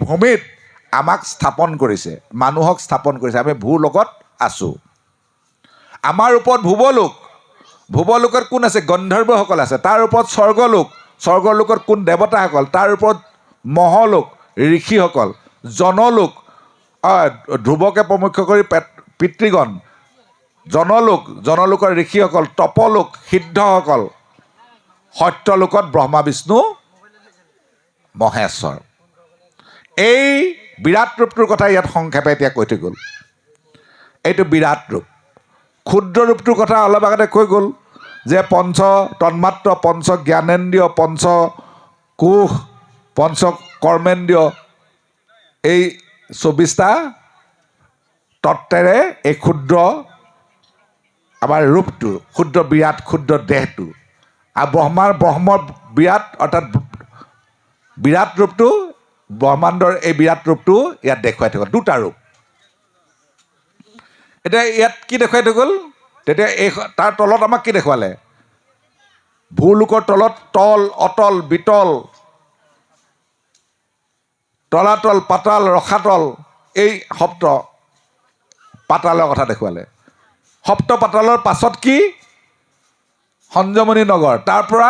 ভূমিত আমাক স্থাপন কৰিছে, মানুহক স্থাপন কৰিছে। আমি ভূলোকত আছোঁ। আমাৰ ওপৰত ভুৱলোক, ভুৱলোকত কোন আছে? গন্ধৰ্বসকল আছে। তাৰ ওপৰত স্বৰ্গলোক, স্বৰ্গলোকত কোন? দেৱতাসকল। তাৰ ওপৰত মহলোক, ঋষিসকল। জনলোক, ধ্ৰুৱকে প্ৰমুখ্য কৰি পিতৃগণ। জনলোক, জনলোকৰ ঋষিসকল। তপলোক, সিদ্ধসকল। সত্যলোকত ব্ৰহ্মা বিষ্ণু মহেশ্বৰ। এই বিৰাট ৰূপটোৰ কথা ইয়াত সংক্ষেপে এতিয়া কৈ থৈ গ'ল। এইটো বিৰাট ৰূপ। ক্ষুদ্ৰ ৰূপটোৰ কথা অলপ আগতে কৈ গ'ল যে পঞ্চ তন্মাত্ৰ, পঞ্চ জ্ঞানেন্দ্ৰিয়, পঞ্চ কোষ, পঞ্চ কৰ্মেন্দ্ৰিয়, এই 24টা তত্ত্বেৰে এই ক্ষুদ্ৰ আমাৰ ৰূপটো, ক্ষুদ্ৰ বিৰাট ক্ষুদ্ৰ দেহটো। আৰু ব্ৰহ্মৰ বিৰাট অৰ্থাৎ বিৰাট ৰূপটো, ব্ৰহ্মাণ্ডৰ এই বিৰাট ৰূপটো ইয়াত দেখুৱাই থৈ গ'ল। দুটা ৰূপ। এতিয়া ইয়াত কি দেখুৱাই থৈ গ'ল? তেতিয়া এই তাৰ তলত আমাক কি দেখুৱালে? ভূলোকৰ তলত তল, অতল, বিতল, তলাতল, পাতাল, ৰসাতল, এই সপ্ত পাতালৰ কথা দেখুৱালে। সপ্ত পাতালৰ পাছত কি? সঞ্জমনি নগৰ। তাৰ পৰা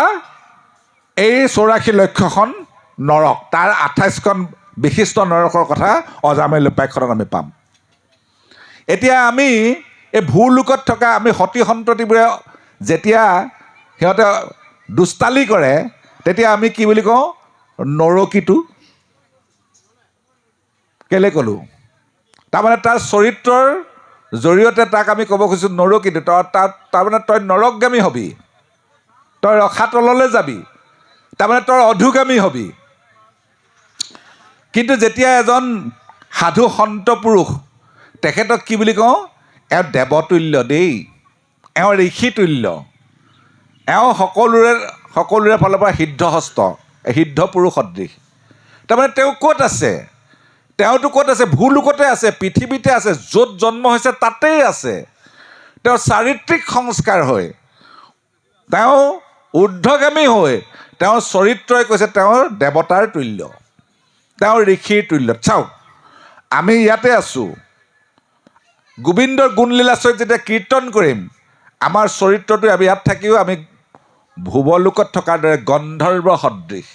এই 84 লক্ষখন নৰক, তাৰ 28খন বিশিষ্ট নৰকৰ কথা অজামিল উপাখ্যানত আমি পাম। এতিয়া আমি এই ভূলোকত থকা আমি সতী সন্ততিবোৰে যেতিয়া সিহঁতে দুষ্টালি কৰে, তেতিয়া আমি কি বুলি কওঁ? নৰকীটো। কেলৈ ক'লোঁ? তাৰমানে তাৰ চৰিত্ৰৰ জৰিয়তে তাক আমি ক'ব খুজিছোঁ নৰকীটো। তাৰমানে তই নৰকগামী হবি, তই ৰসাতললৈ যাবি, তাৰমানে তই অধোগামী হবি। কিন্তু যেতিয়া এজন সাধু সন্ত পুৰুষ, তেখেতক কি বুলি কওঁ? এওঁ দেৱতুল্য দেই, এওঁ ঋষিতুল্য, এওঁ সকলোৰে ফালৰ পৰা সিদ্ধহস্ত, সিদ্ধ পুৰুষ সদৃশ। তাৰমানে তেওঁ ক'ত আছে? তেওঁতো ক'ত আছে? ভূলোকতে আছে, পৃথিৱীতে আছে, য'ত জন্ম হৈছে তাতেই আছে। তেওঁ চাৰিত্ৰিক সংস্কাৰ হৈ, তেওঁ ঊৰ্ধ্বগামী হৈ, তেওঁৰ চৰিত্ৰই কৈছে তেওঁৰ দেৱতাৰ তুল্য, তেওঁৰ ঋষিৰ তুল্য। চাওক, আমি ইয়াতে আছোঁ, গোবিন্দৰ গুণলীলা চৰিত যেতিয়া কীৰ্তন কৰিম, আমাৰ চৰিত্ৰটো আমি ইয়াত থাকিও আমি ভুৱলোকত থকাৰ দৰে গন্ধৰ্ব সদৃশ।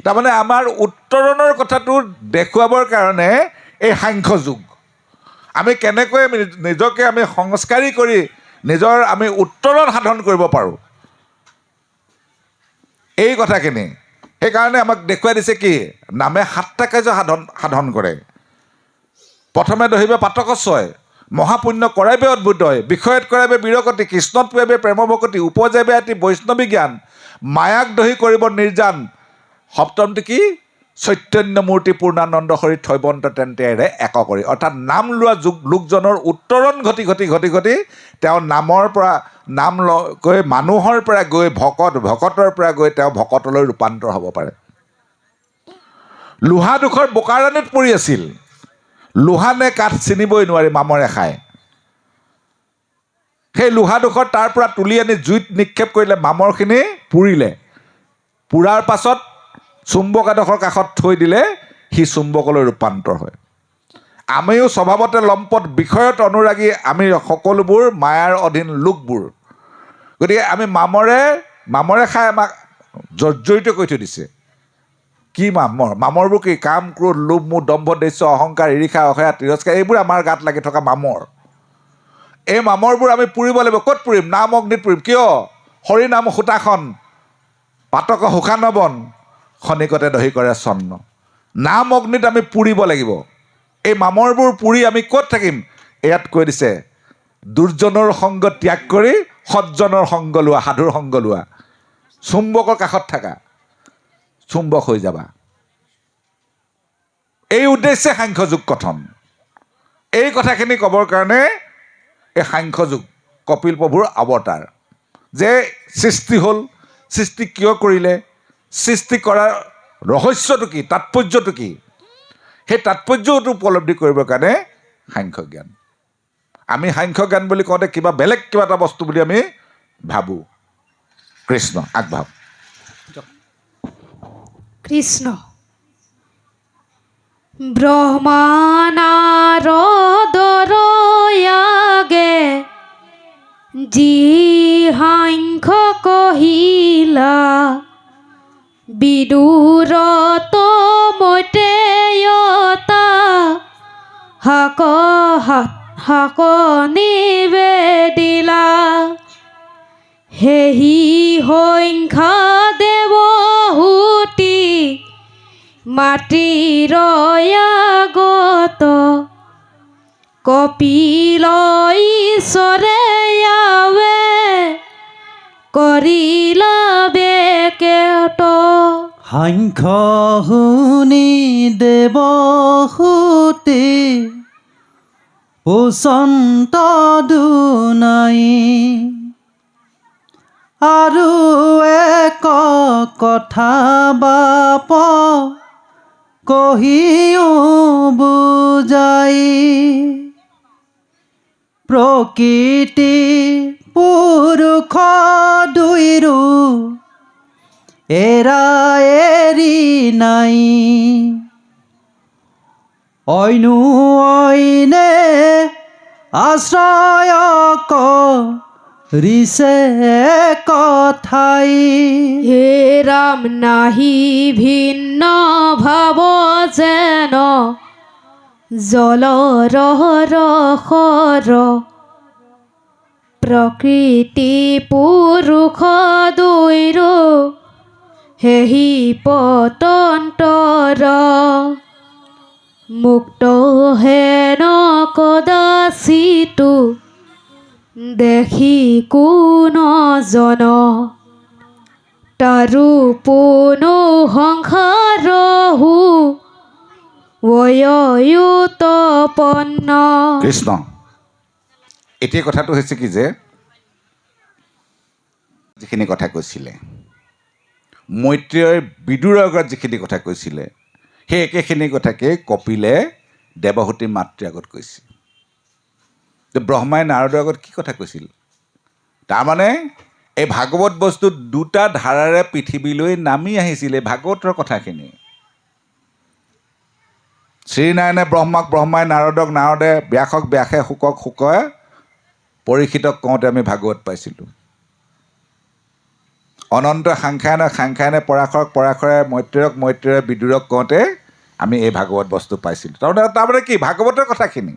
তাৰমানে আমাৰ উত্তৰণৰ কথাটো দেখুৱাবৰ কাৰণে এই সাংখ্য যুগ। আমি কেনেকৈ নিজকে আমি সংস্কাৰী কৰি নিজৰ আমি উত্তৰণ সাধন কৰিব পাৰোঁ, এই কথাখিনি। সেইকাৰণে আমাক দেখুৱাই দিছে কি? নামে 7টা কাৰ্য সাধন কৰে। প্ৰথমে দহিবে পাতকস্বয়, মহাপুণ্য কৰাইবে অদ্ভুতয়, বিষয়ত কৰাইবে বীৰকতি, কৃষ্ণত পুৱাইবে প্ৰেমভকতি, উপজাইবে এটি বৈষ্ণৱী জ্ঞান, মায়াক দহি কৰিব নিৰ্জান। সপ্তমটো কি? চৈতন্য মূৰ্তি পূৰ্ণানন্দ হৰি থৈবন্ত তেন্তেৰে এক কৰি। অৰ্থাৎ নাম লোৱা লোকজনৰ উত্তৰণ ঘটি ঘটি ঘটি ঘটি তেওঁ নামৰ পৰা নাম গৈ মানুহৰ পৰা গৈ ভকতৰ পৰা গৈ তেওঁ ভকতলৈ ৰূপান্তৰ হ'ব পাৰে। লোহাডোখৰ বোকাৰাণীত পৰি আছিল, লোহা নে কাঠ চিনিবই নোৱাৰি মামৰে খায়। সেই লোহাডোখৰ তাৰ পৰা তুলি আনি জুইত নিক্ষেপ কৰিলে, মামৰখিনি পুৰিলে। পুৰাৰ পাছত চুম্বক এডোখৰ কাষত থৈ দিলে, সি চুম্বকলৈ ৰূপান্তৰ হয়। আমিও স্বভাৱতে লম্পট, বিষয়ত অনুৰাগী, আমি সকলোবোৰ মায়াৰ অধীন লোকবোৰ। গতিকে আমি মামৰে খাই আমাক জৰ্জৰিত কৰি থৈ দিছে। কি মামৰবোৰ কি? কাম, ক্ৰোধ, লোভ, মোহ, দম্ভ, দস্যু, অহংকাৰ, ঈৰ্ষা, অসূয়া, তিৰস্কাৰ, এইবোৰ আমাৰ গাত লাগি থকা মামৰ। এই মামৰবোৰ আমি পুৰিব লাগিব। ক'ত পুৰিম? নাম অগ্নিত পুৰিম। কিয়? হৰি নাম সূতাখন, পাতক সুখানবন, খনিকতে দহি কৰে চন্ন। নাম অগ্নিত আমি পুৰিব লাগিব। এই মামৰবোৰ পুৰি আমি ক'ত থাকিম? ইয়াত কৈ দিছে, দুৰ্জনৰ সংগ ত্যাগ কৰি সজ্জনৰ সংগ লোৱা, সাধুৰ সংগ লোৱা। চুম্বকৰ কাষত থাকা, চুম্বক হৈ যাবা। এই উদ্দেশ্যে সাংখ্যযুগ কথন। এই কথাখিনি ক'বৰ কাৰণে এই সাংখ্যযুগ কপিল প্ৰভুৰ অৱতাৰ। যে সৃষ্টি হ'ল, সৃষ্টি কিয় কৰিলে, সৃষ্টি কৰাৰ ৰহস্যটো কি, তাৎপৰ্যটো কি, সেই তাৎপৰ্যটো উপলব্ধি কৰিবৰ কাৰণে সাংখ্য জ্ঞান। আমি সাংখ্য জ্ঞান বুলি কওঁতে কিবা বেলেগ কিবা এটা বস্তু বুলি আমি ভাবোঁ। কৃষ্ণ আগভাগ। কৃষ্ণ ব্ৰহ্মানাৰদৰ আগে যি সাংখ্য কহিলা বিদুৰত মৈত্ৰেয়তা হাক নিবেদিলা হেহি সংখ্যা দেৱহূতি মাতৃৰ আগত কপিল ঈশ্বৰে আৱে কৰিলা বেকেট সাংখ্য শুনি দেৱহূতি উচন্ত দুনাই আৰু এক কথা বাপ কহিও বুজাই প্ৰকৃতি পুৰুষ দুইৰো এৰা এৰি নাই অইনো অইনে আশ্ৰয় কৰিছে কথাই হে ৰাম নাহি ভিন্ন ভাৱ যেন জলৰ ৰসৰ প্ৰকৃতি পুৰুষ দুইৰো হেহি পতন্তৰ মুক্ত হেন কদাচিতো দেখি কোন জন তাৰো পুনু সংসাৰহু অয়ুতপন্ন কৃষ্ণ এতিয়া কথাটো হৈছে কি যে যিখিনি কথা কৈছিলে মৈত্ৰেয়ই বিদুৰৰ আগত যিখিনি কথা কৈছিলে সেই একেখিনি কথাকে কপিলে দেৱহূতি মাতৃৰ আগত কৈছিল ব্ৰহ্মাই নাৰদৰ আগত কি কথা কৈছিল তাৰমানে এই ভাগৱত বস্তু দুটা ধাৰাৰে পৃথিৱীলৈ নামি আহিছিল এই ভাগৱতৰ কথাখিনি শ্ৰীনাৰায়ণে ব্ৰহ্মাক ব্ৰহ্মাই নাৰদক নাৰদে ব্যাসক ব্যাসে শুকক শুকে পৰীক্ষিতক কওঁতে আমি ভাগৱত পাইছিলোঁ অনন্ত সাংখ্যায়নে পৰাশৰক পৰাশৰে মৈত্ৰেয়ক মৈত্ৰেয়ে বিদুৰক কওঁতে আমি এই ভাগৱত বস্তু পাইছিলোঁ তাৰমানে কি ভাগৱতৰ কথাখিনি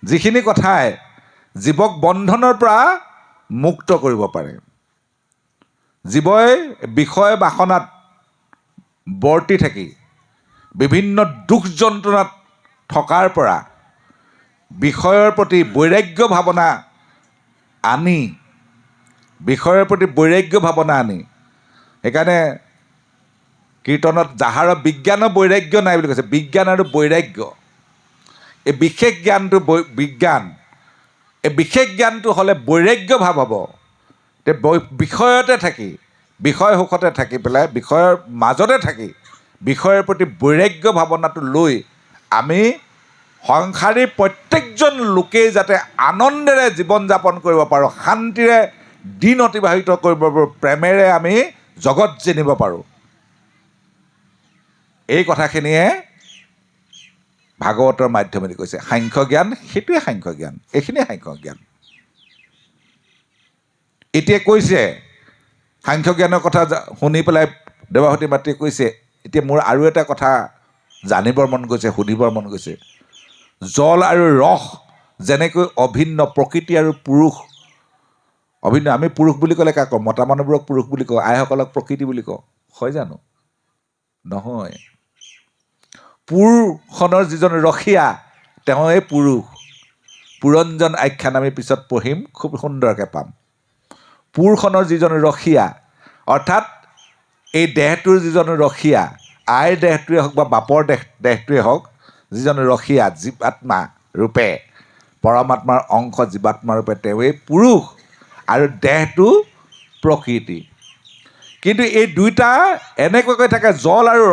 যিখিনি কথাই জীৱক বন্ধনৰ পৰা মুক্ত কৰিব পাৰে জীৱই বিষয় বাসনাত বৰ্তি থাকি বিভিন্ন দুখ যন্ত্ৰণাত থকাৰ পৰা বিষয়ৰ প্ৰতি বৈৰাগ্য ভাৱনা আনি সেইকাৰণে কীৰ্তনত যাহাৰ বিজ্ঞান বৈৰাগ্য নাই বুলি কৈছে বিজ্ঞান আৰু বৈৰাগ্য এই বিশেষ জ্ঞানটো এই বিশেষ জ্ঞানটো হ'লে বৈৰাগ্য ভাৱ হ'ব বিষয়তে থাকি বিষয় সুখতে থাকি পেলাই বিষয়ৰ মাজতে থাকি বিষয়ৰ প্ৰতি বৈৰাগ্য ভাৱনাটো লৈ আমি সংসাৰী প্ৰত্যেকজন লোকেই যাতে আনন্দেৰে জীৱন যাপন কৰিব পাৰোঁ শান্তিৰে দিন অতিবাহিত কৰিব পাৰোঁ প্ৰেমেৰে আমি জগত জিনিব পাৰোঁ এই কথাখিনিয়ে ভাগৱতৰ মাধ্যমেদি কৈছে সাংখ্য জ্ঞান সেইটোৱে সাংখ্য জ্ঞান এইখিনিয়ে সাংখ্য জ্ঞান এতিয়া কৈছে সাংখ্য জ্ঞানৰ কথা শুনি পেলাই দেৱহূতি মাতৃয়ে কৈছে এতিয়া মোৰ আৰু এটা কথা জানিবৰ মন গৈছে সুধিবৰ মন গৈছে জল আৰু ৰস যেনেকৈ অভিন্ন প্ৰকৃতি আৰু পুৰুষ অভিন্ন আমি পুৰুষ বুলি ক'লে কাক কওঁ মতা মানুহবোৰক পুৰুষ বুলি কওঁ আইসকলক প্ৰকৃতি বুলি কওঁ হয় জানো নহয় পুৰখনৰ যিজন ৰখীয়া তেওঁৱে পুৰুষ পুৰঞ্জন আখ্যান আমি পিছত পঢ়িম খুব সুন্দৰকৈ পাম পুৰখনৰ যিজন ৰখীয়া অৰ্থাৎ এই দেহটোৰ যিজন ৰখীয়া আইৰ দেহটোৱে হওক বা বাপৰ দেহটোৱে হওক যিজন ৰখীয়া জীৱাত্মা ৰূপে পৰমাত্মাৰ অংশ জীৱাত্মা ৰূপে তেওঁৱেই পুৰুষ আৰু দেহটো প্ৰকৃতি কিন্তু এই দুইটা এনেকুৱাকৈ থাকে জল আৰু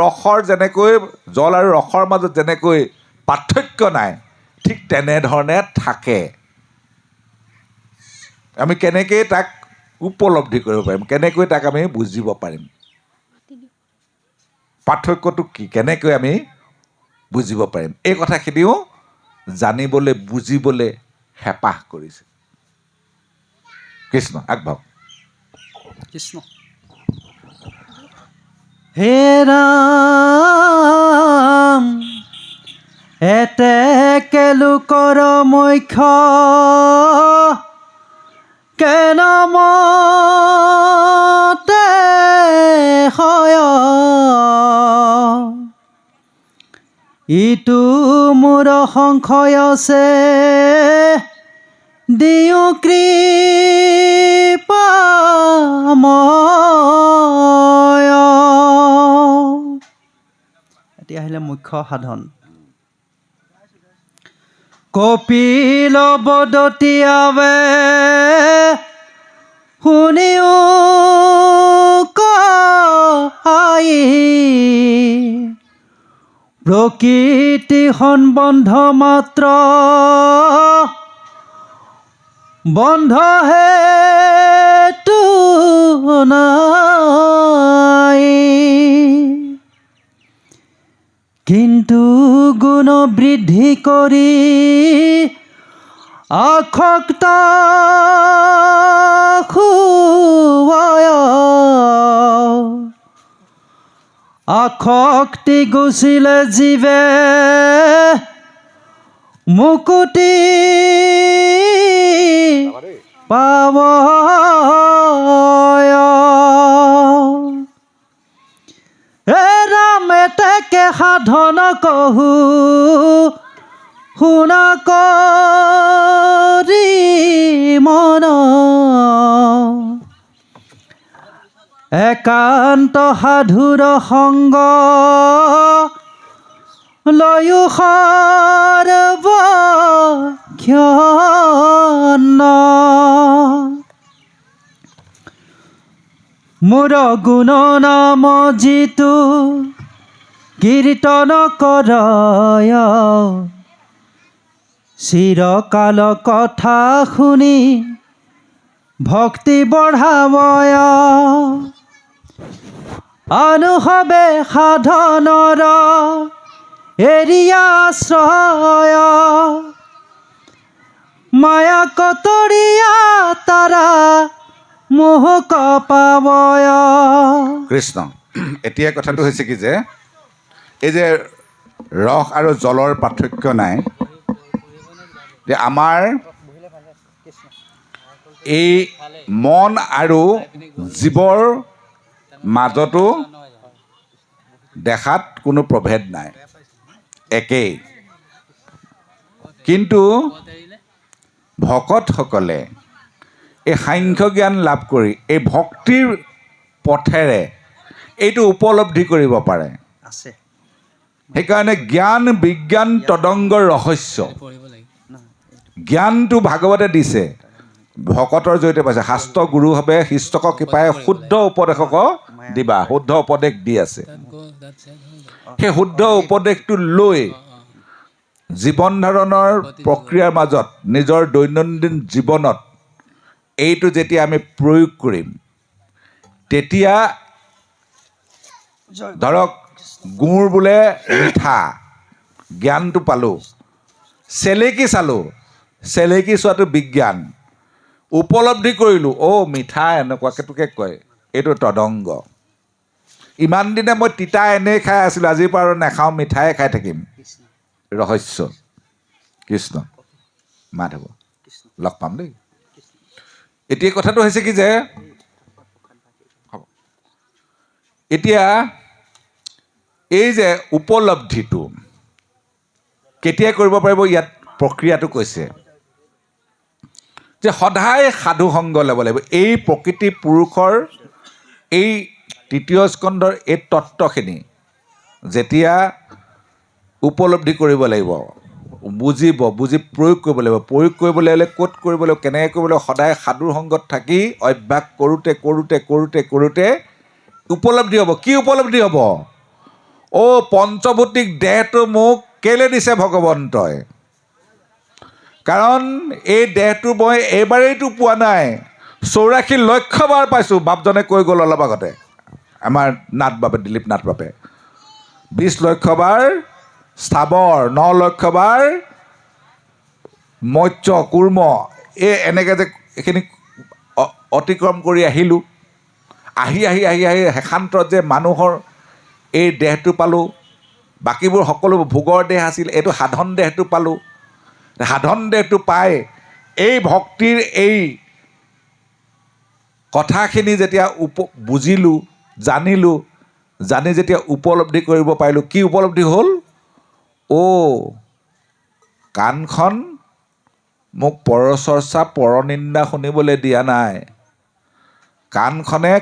ৰসৰ মাজত যেনেকৈ পাৰ্থক্য নাই ঠিক তেনেধৰণে থাকে আমি কেনেকৈ তাক উপলব্ধি কৰিব পাৰিম কেনেকৈ তাক আমি বুজিব পাৰিম পাৰ্থক্যটো কি, কেনেকৈ আমি বুজিব পাৰিম, এই কথাখিনিও জানিবলৈ বুজিবলৈ হেঁপাহ কৰিছে। কৃষ্ণ আগভাগ। কৃষ্ণ। হে ৰাম এতেকে লোকৰ মুখ্য কেনমতে হয় ইটো মোৰ সংশয় আছে দিওঁ কৃপাময়। এতিয়া আহিলে মুখ্য সাধন। কপিল বদতিয়াবে শুনিও কাই প্ৰকৃতি সম্বন্ধ মাত্ৰ বন্ধ হেতু নাই কিন্তু গুণ বৃদ্ধি কৰি আসক্ত খুৱায় আসক্তি গুচিলে জীৱে মুকুতি পাব। হে ৰাম এতেকে সাধন কহু শুনা কৰি মন একান্ত সাধুৰ সংগ লয়ো সৰ্বক্ষণ মোৰ গুণ নাম যিটো কীৰ্তন কৰয় চিৰকাল কথা শুনি ভক্তি বঢ়াবয় অনুভৱে সাধনৰ এৰিয়া আশ্ৰয় মায়া কতৰিয়া তাৰা মোহক পাবয়। কৃষ্ণ। এতিয়া কথাটো হৈছে কি যে এই যে ৰস আৰু জলৰ পাৰ্থক্য নাই, যে আমাৰ এই মন আৰু জীৱৰ মাজতো দেখাত কোনো প্ৰভেদ নাই, একেই। কিন্তু ভকতসকলে এই সাংখ্য জ্ঞান লাভ কৰি এই ভক্তিৰ পথেৰে এইটো উপলব্ধি কৰিব পাৰে। আছে সেইকাৰণে জ্ঞান বিজ্ঞান তদংগৰ ৰহস্য জ্ঞানটো ভাগৱতে দিছে, ভকতৰ জৰিয়তে পাইছে। শাস্ত্ৰ গুৰু হবে শিষ্টক কৃপাই শুদ্ধ উপদেশক দিবা, শুদ্ধ উপদেশ দি আছে। সেই শুদ্ধ উপদেশটো লৈ জীৱন ধাৰণৰ প্ৰক্ৰিয়াৰ মাজত নিজৰ দৈনন্দিন জীৱনত এইটো যেতিয়া আমি প্ৰয়োগ কৰিম, তেতিয়া ধৰক গুৰ বোলে মিঠা, জ্ঞানটো পালোঁ। চেলেকি চালোঁ, চেলেকি চোৱাটো বিজ্ঞান। উপলব্ধি কৰিলোঁ, অ' মিঠা এনেকুৱাকেটোকে কয়, এইটো তদংগ। ইমান দিনে মই তিতা এনেই খাই আছিলোঁ, আজিৰ পৰা আৰু নাখাওঁ, মিঠাই খাই থাকিম, ৰহস্য। কৃষ্ণ মাধৱ লগ পাম দেই। এতিয়া কথাটো হৈছে কি যে এতিয়া এই যে উপলব্ধিটো কেতিয়া কৰিব পাৰিব, ইয়াত প্ৰক্ৰিয়াটো কৈছে যে সদায় সাধু সংগ ল'ব লাগিব। এই প্ৰকৃতি পুৰুষৰ এই তৃতীয় স্কন্ধৰ এই তত্ত্বখিনি যেতিয়া উপলব্ধি কৰিব লাগিব, বুজিব, বুজি প্ৰয়োগ কৰিব লাগিব। প্ৰয়োগ কৰিবলৈ হ'লে ক'ত কৰিব লাগিব, কেনেকৈ কৰিব লাগিব, সদায় সাধুৰ সংগত থাকি অভ্যাস কৰোঁতে কৰোঁতে কৰোঁতে কৰোঁতে উপলব্ধি হ'ব। কি উপলব্ধি হ'ব? অ' পঞ্চভৌতিক দেহটো মোক কেলৈ দিছে ভগৱন্তই? কাৰণ এই দেহটো মই এইবাৰেইতো পোৱা নাই, 84 লক্ষ বাৰ পাইছোঁ। বাপজনে কৈ গ'ল অলপ আগতে, আমাৰ নাথ বাপে, দিলীপ নাথ বাপে 20 লক্ষ বাৰ স্থাৱৰ, 9 লক্ষ বাৰ মৎস্য কুৰ্ম, এই এনেকৈ যে এইখিনি অতিক্ৰম কৰি আহিলোঁ। আহি আহি আহি আহি শেষান্তত যে মানুহৰ এই দেহটো পালোঁ। বাকীবোৰ সকলো ভোগৰ দেহ আছিল, এইটো সাধন দেহটো পালোঁ। সাধন দেহটো পাই এই ভক্তিৰ এই কথাখিনি যেতিয়া বুজিলোঁ, জানিলোঁ, জানি যেতিয়া উপলব্ধি কৰিব পাৰিলোঁ, কি উপলব্ধি হ'ল? কাণখন মোক পৰচৰ্চা পৰনিন্দা শুনিবলৈ দিয়া নাই। কাণখনে